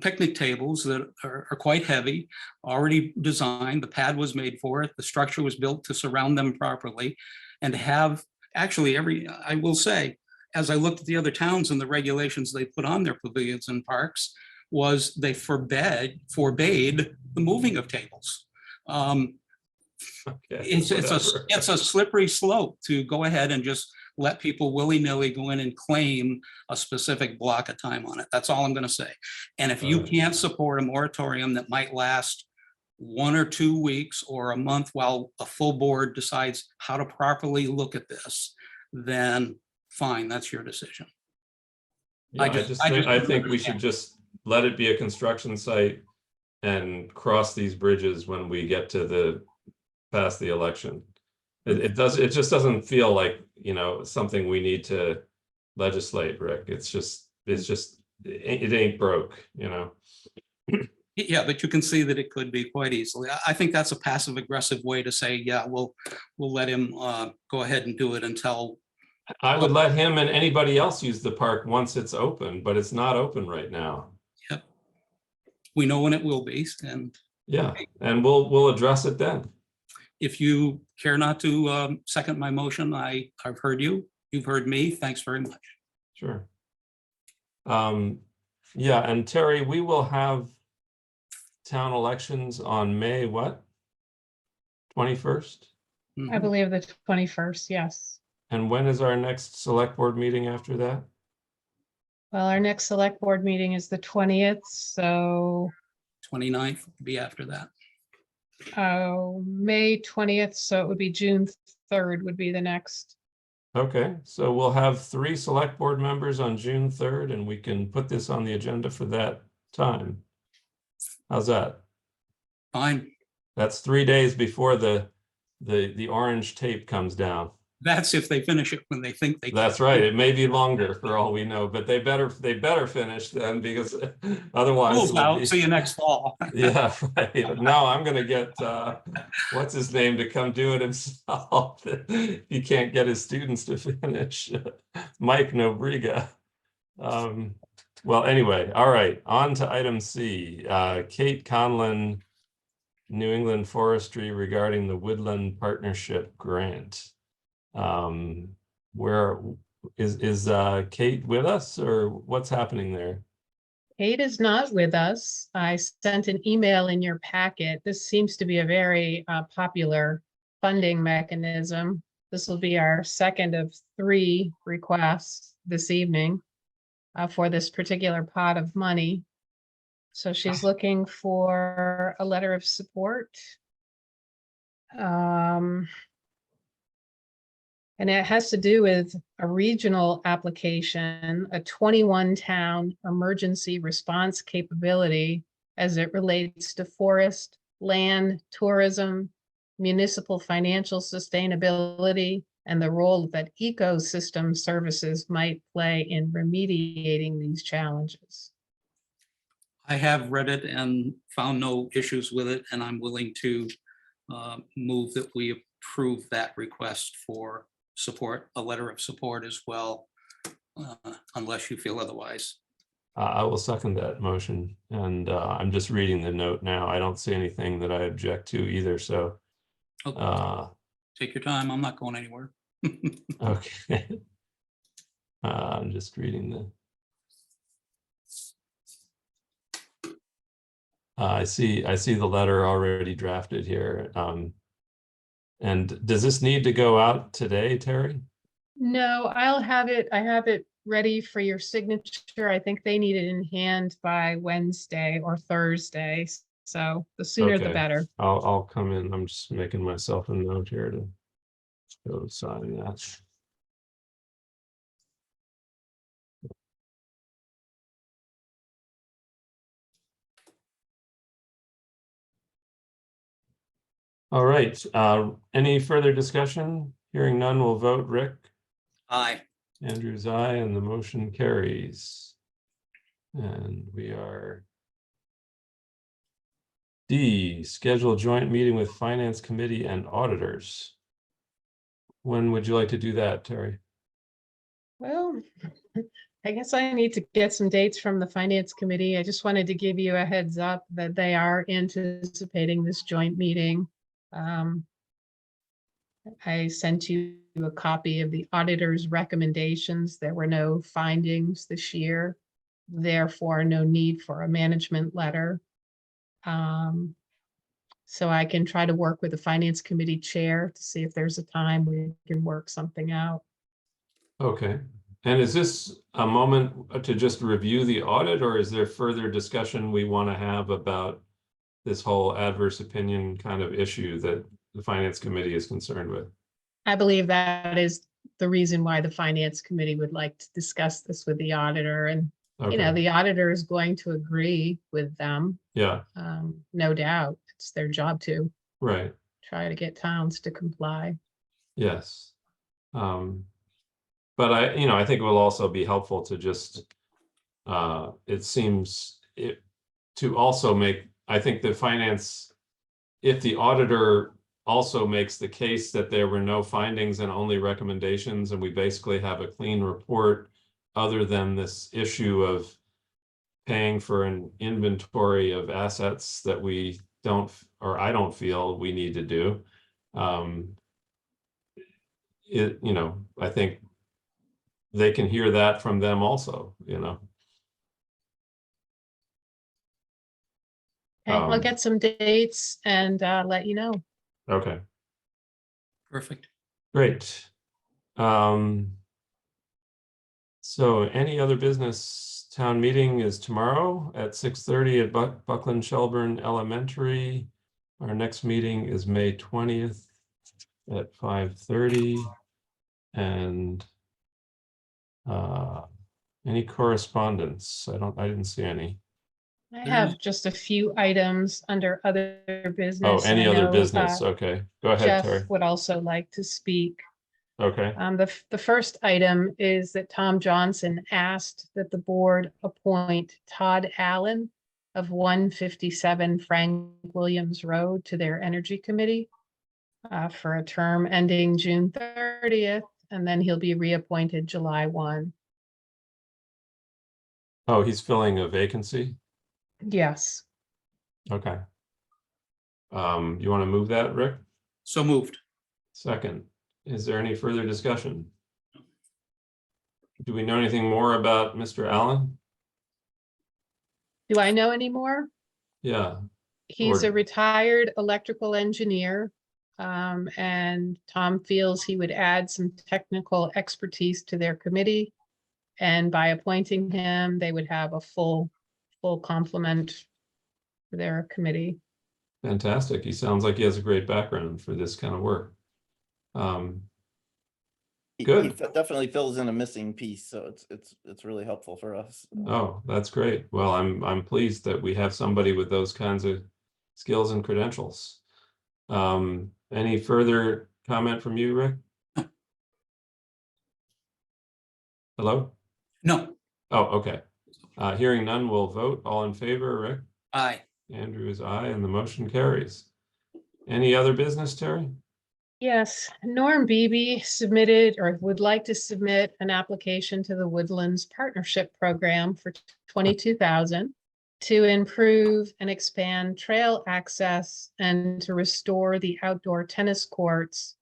picnic tables that are quite heavy, already designed. The pad was made for it. The structure was built to surround them properly, and to have actually I will say, as I looked at the other towns and the regulations they put on their pavilions and parks, was they forbade the moving of tables. Okay, It's whatever. a slippery slope to go ahead and just let people willy-nilly go in and claim a specific block of time on it. That's all I'm going to say. And if you Right. can't support a moratorium that might last 1 or 2 weeks or a month while a full board decides how to properly look at this, then fine, that's your decision. Yeah, I I just- just I think, just I don't think we understand. should just let it be a construction site and cross these bridges when we get to past the election. It just doesn't feel like, something we need to legislate, Rick. It ain't broke, Yeah, but you can see that it could be quite easily. I think that's a passive aggressive way to say, yeah, we'll let him go ahead and do it until. I would let him and anybody else use the park once it's open, but it's not open right now. Yep. We know when it will be, and Yeah, and we'll address it then. if you care not to second my motion, I've heard you, you've heard me. Thanks very much. Sure. Yeah, and Terry, we will have town elections on May what? 21st? I Mhm. believe the 21st, yes. And when is our next select board meeting after that? Well, our next select board meeting is the 20th, so 29th would be after that. May 20th, so it would be June 3rd would be the next. Okay, so we'll have 3 select board members on June 3rd, and we can put this on the agenda for that time. How's that? Fine. That's 3 days before the orange tape comes down. That's if they finish it when they think they can. That's right. It may be longer for all we know, but they better finish then, because otherwise. Rules it'll out. be- See you next fall. Yeah, right. Now I'm gonna get what's his name to come do it himself. He can't get his students to finish. Mike Nobriga. Well, anyway, all right, on to item C. Kate Conlon, New England Forestry, regarding the Woodland Partnership Grant. Where is Kate with us, or what's happening there? Kate is not with us. I sent an email in your packet. This seems to be a very popular funding mechanism. This will be our second of 3 requests this evening for this particular pot of money. So she's looking for a letter of support. And it has to do with a regional application, a 21-town emergency response capability as it relates to forest, land, tourism, municipal financial sustainability, and the role that ecosystem services might play in remediating these challenges. I have read it and found no issues with it, and I'm willing to move that we approve that request for support, a letter of support as well, unless you feel otherwise. I will second that motion, and I'm just reading the note now. I don't see anything that I object to either, so. Okay, take your time. I'm not going anywhere. Okay. I'm just reading the. I see the letter already drafted here. And does this need to go out today, Terry? No, I'll have it. I have it ready for your signature. I think they need it in hand by Wednesday or Thursday. So the sooner the Okay. better. I'll come in. I'm just making myself a note here to go sign that. All right, any further discussion? Hearing none, we'll vote. Rick? Aye. Andrew's aye, and the motion carries. And we are D, schedule joint meeting with Finance Committee and auditors. When would you like to do that, Terry? Well, I guess I need to get some dates from the Finance Committee. I just wanted to give you a heads up that they are anticipating this joint meeting. I sent you a copy of the auditor's recommendations. There were no findings this year, therefore no need for a management letter. So I can try to work with the Finance Committee chair to see if there's a time we can work something out. Okay, and is this a moment to just review the audit, or is there further discussion we want to have about this whole adverse opinion kind of issue that the Finance Committee is concerned with? I believe that is the reason why the Finance Committee would like to discuss this with the auditor, and you know, Okay, the auditor is going to agree with them. yeah, No doubt, it's their job to right, try to get towns to comply. yes. But I think it will also be helpful to just, it seems it to also make, I think the finance, if the auditor also makes the case that there were no findings and only recommendations, and we basically have a clean report other than this issue of paying for an inventory of assets that we don't, or I don't feel we need to do. I think they can hear that from them also, Okay, I'll get some dates and let you know. Okay, Perfect. great. So any other business? Town meeting is tomorrow at 6:30 at Buckland Shelburne Elementary. Our next meeting is May 20th at 5:30. And any correspondence? I didn't see any. I have just a few items under other Oh, business. any I other know, business? Okay, go ahead, Terry. Jeff would also like to speak. Okay, The first item is that Tom Johnson asked that the board appoint Todd Allen of 157 Frank Williams Road to their Energy Committee for a term ending June 30th, and then he'll be reappointed July 1. oh, he's filling a vacancy? Yes. Okay. You want to move that, Rick? So moved. Second. Is there any further discussion? Do we know anything more about Mr. Allen? Do I know any more? Yeah, He's Or- a retired electrical engineer. And Tom feels he would add some technical expertise to their committee. And by appointing him, they would have a full complement for their committee. fantastic. He sounds like he has a great background for this kind of work. He Good. definitely fills in a missing piece, so it's really helpful for us. Oh, that's great. Well, I'm pleased that we have somebody with those kinds of skills and credentials. Any further comment from you, Rick? Hello? No, Oh, okay. Hearing none, we'll vote. All in favor, Rick? aye. Andrew is aye, and the motion carries. Any other business, Terry? Yes, Norm Beebe submitted or would like to submit an application to the Woodlands Partnership Program for 22,000 to improve and expand trail access and to restore the outdoor tennis courts,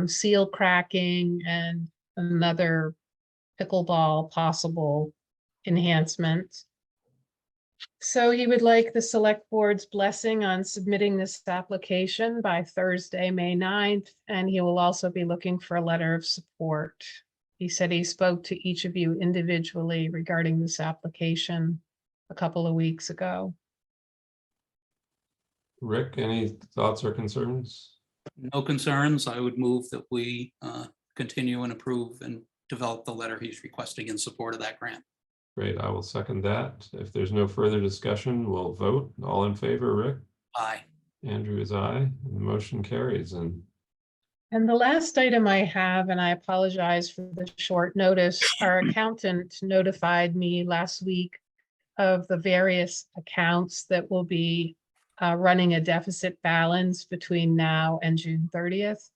seal cracking and another pickleball possible enhancement. So he would like the select board's blessing on submitting this application by Thursday, May 9th, and he will also be looking for a letter of support. He said he spoke to each of you individually regarding this application a couple of weeks ago. Rick, any thoughts or concerns? No concerns. I would move that we continue and approve and develop the letter he's requesting in support of that grant. Great, I will second that. If there's no further discussion, we'll vote. All in favor, Rick? Aye. Andrew is aye, and the motion carries. And And the last item I have, and I apologize for the short notice, our accountant notified me last week of the various accounts that will be running a deficit balance between now and June 30th.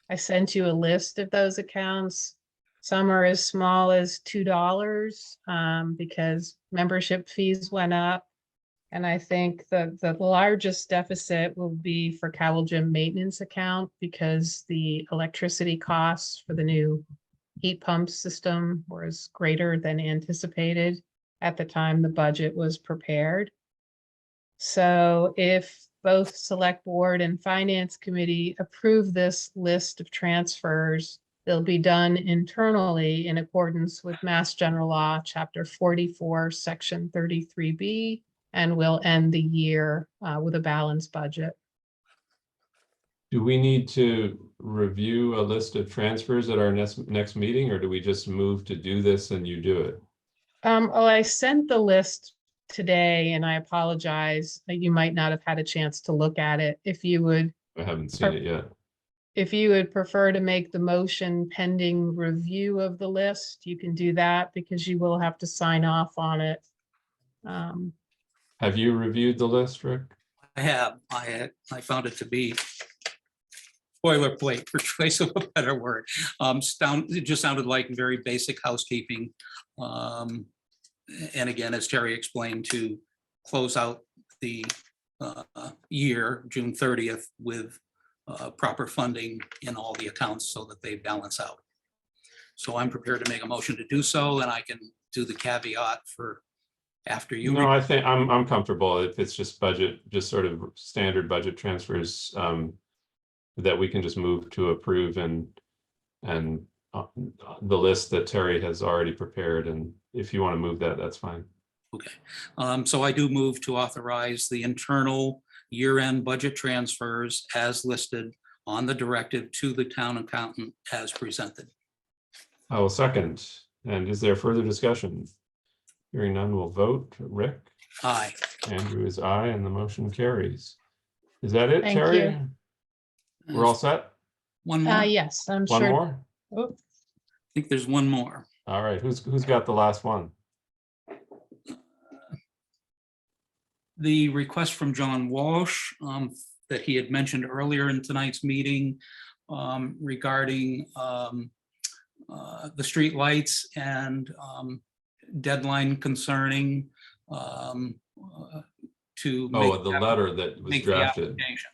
I sent you a list of those accounts. Some are as small as $2 because membership fees went up. And I think the largest deficit will be for Cowell Gym maintenance account because the electricity costs for the new heat pump system was greater than anticipated at the time the budget was prepared. So if both Select Board and Finance Committee approve this list of transfers, they'll be done internally in accordance with Mass General Law, Chapter 44, Section 33B, and will end the year with a balanced budget. do we need to review a list of transfers at our next meeting, or do we just move to do this and you do it? Well, I sent the list today and I apologize that you might not have had a chance to look at it. If you would I haven't seen it yet. If you would prefer to make the motion pending review of the list, you can do that because you will have to sign off on it. Have you reviewed the list, Rick? I have. I found it to be boilerplate, for choice of a better word. It just sounded like very basic housekeeping. And again, as Terry explained, to close out the year, June 30th, with proper funding in all the accounts so that they balance out. So I'm prepared to make a motion to do so, and I can do the caveat for after you. No, I think I'm comfortable if it's just budget, just sort of standard budget transfers that we can just move to approve and the list that Terry has already prepared. And if you want to move that, that's fine. Okay, so I do move to authorize the internal year-end budget transfers as listed on the directive to the town accountant as presented. I will second. And is there further discussion? Hearing none, we'll vote. Rick? Aye. Andrew is aye, and the motion carries. Is that it, Thank Terry? you. We're all set? One more? I Yes, I'm One sure. more? Oh, think there's one more. All right, who's got the last one? The request from John Walsh that he had mentioned earlier in tonight's meeting regarding the street lights and deadline concerning to Oh, make the letter that was make the drafted. application.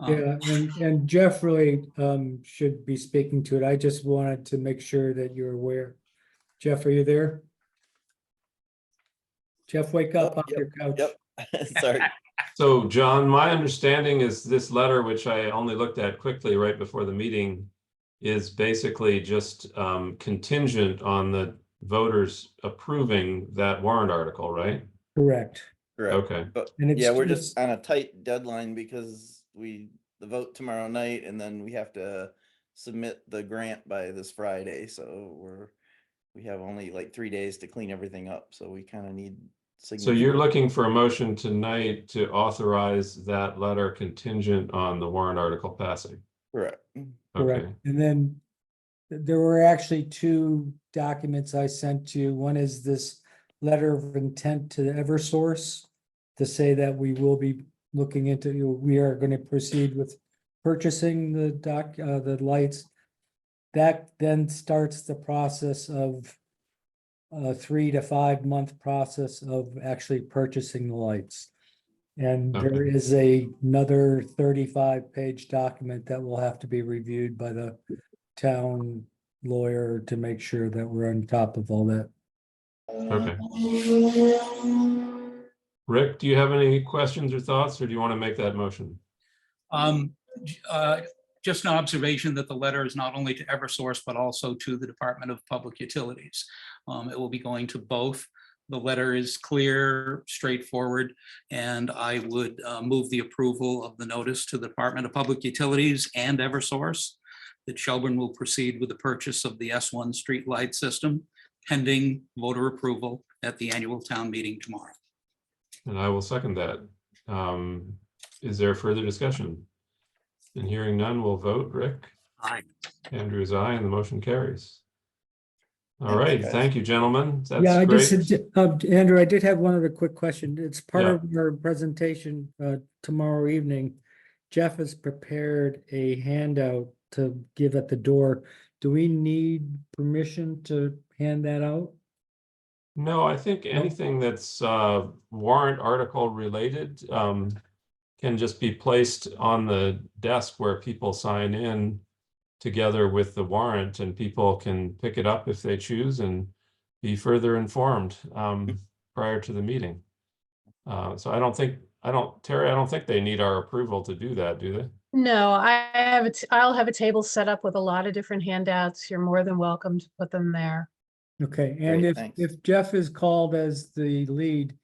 Yeah, and Jeff really should be speaking to it. I just wanted to make sure that you're aware. Jeff, are you there? Jeff, wake up off your couch. Yep. Sorry. So, John, my understanding is this letter, which I only looked at quickly right before the meeting, is basically just contingent on the voters approving that warrant article, right? Correct. Correct. Okay, But And it's yeah, we're just on a tight deadline because the vote tomorrow night, and then we have to submit the grant by this Friday, so we have only like 3 days to clean everything up, so we kind of need So signatures. you're looking for a motion tonight to authorize that letter contingent on the warrant article passing? Correct. Correct. Okay, And then there were actually two documents I sent you. One is this letter of intent to Eversource to say that we will be looking into, we are going to proceed with purchasing the lights. That then starts the process of a 3 to 5 month process of actually purchasing the lights. And there Okay. is another 35-page document that will have to be reviewed by the town lawyer to make sure that we're on top of all that. okay. Rick, do you have any questions or thoughts, or do you want to make that motion? Just an observation that the letter is not only to Eversource, but also to the Department of Public Utilities. It will be going to both. The letter is clear, straightforward, and I would move the approval of the notice to the Department of Public Utilities and Eversource that Shelburne will proceed with the purchase of the S1 street light system pending voter approval at the annual town meeting tomorrow. And I will second that. Is there further discussion? And hearing none, we'll vote. Rick? Aye. Andrew is aye, and the motion carries. All Thanks, right, guys. thank you, gentlemen. Yeah, That's I great. just, Andrew, I did have one other quick question. It's part Yeah. of your presentation tomorrow evening. Jeff has prepared a handout to give at the door. Do we need permission to hand that out? No, I think anything that's warrant article related can just be placed on the desk where people sign in together with the warrant, and people can pick it up if they choose and be further informed prior to the meeting. So Terry, I don't think they need our approval to do that, do they? No, I'll have a table set up with a lot of different handouts. You're more than welcome to put them there. Okay, and Great, if thanks. Jeff is called as the lead,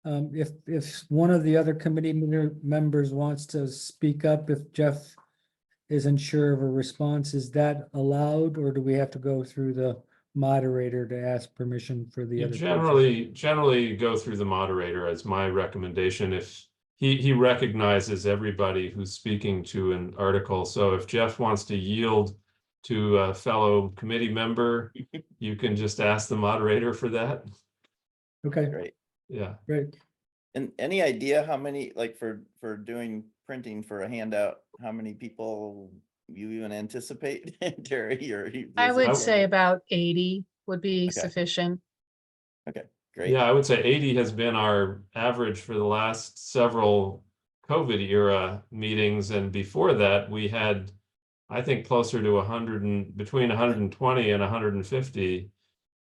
if one of the other committee members wants to speak up, if Jeff isn't sure of a response, is that allowed, or do we have to go through the moderator to ask permission for the You other? generally go through the moderator as my recommendation. If he recognizes everybody who's speaking to an article. So if Jeff wants to yield to a fellow committee member, you can just ask the moderator for that. Okay, Great. Yeah. great. And any idea how many, like for doing printing for a handout, how many people you even anticipate, Terry? Or I would I- say about 80 would be Okay. sufficient. Great. Yeah, I would say 80 has been our average for the last several COVID era meetings. And before that, we had, I think, closer to 100 and between 120 and 150.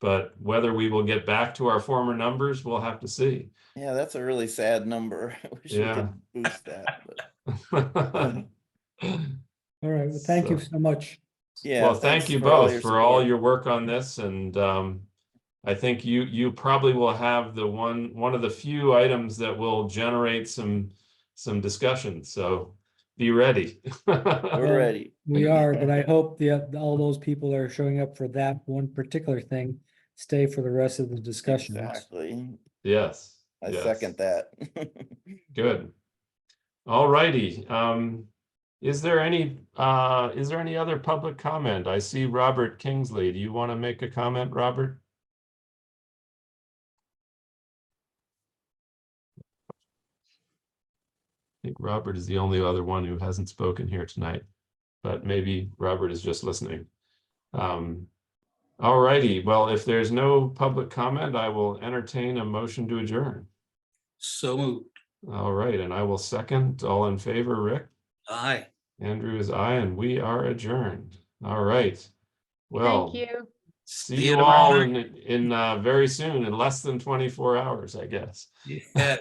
But whether we will get back to our former numbers, we'll have to see. Yeah, that's a really sad number. I wish we Yeah. could boost that. All right, well, thank you So- so much. Yeah. Well, thank thanks you for all both your for all support. your work on this, and I think you probably will have the one of the few items that will generate some discussion. So be ready. We're ready. We are, but I hope all those people that are showing up for that one particular thing stay for the rest of the discussion. Exactly. Yes. I yes. second that. Good. All righty. Is there any other public comment? I see Robert Kingsley. Do you want to make a comment, Robert? I think Robert is the only other one who hasn't spoken here tonight, but maybe Robert is just listening. All righty. Well, if there's no public comment, I will entertain a motion to adjourn. So moved. All right, and I will second. All in favor, Rick? Aye. Andrew is aye, and we are adjourned. All right. Well, Thank you. see See you you all tomorrow in very soon, in less than 24 hours, I guess. Yeah.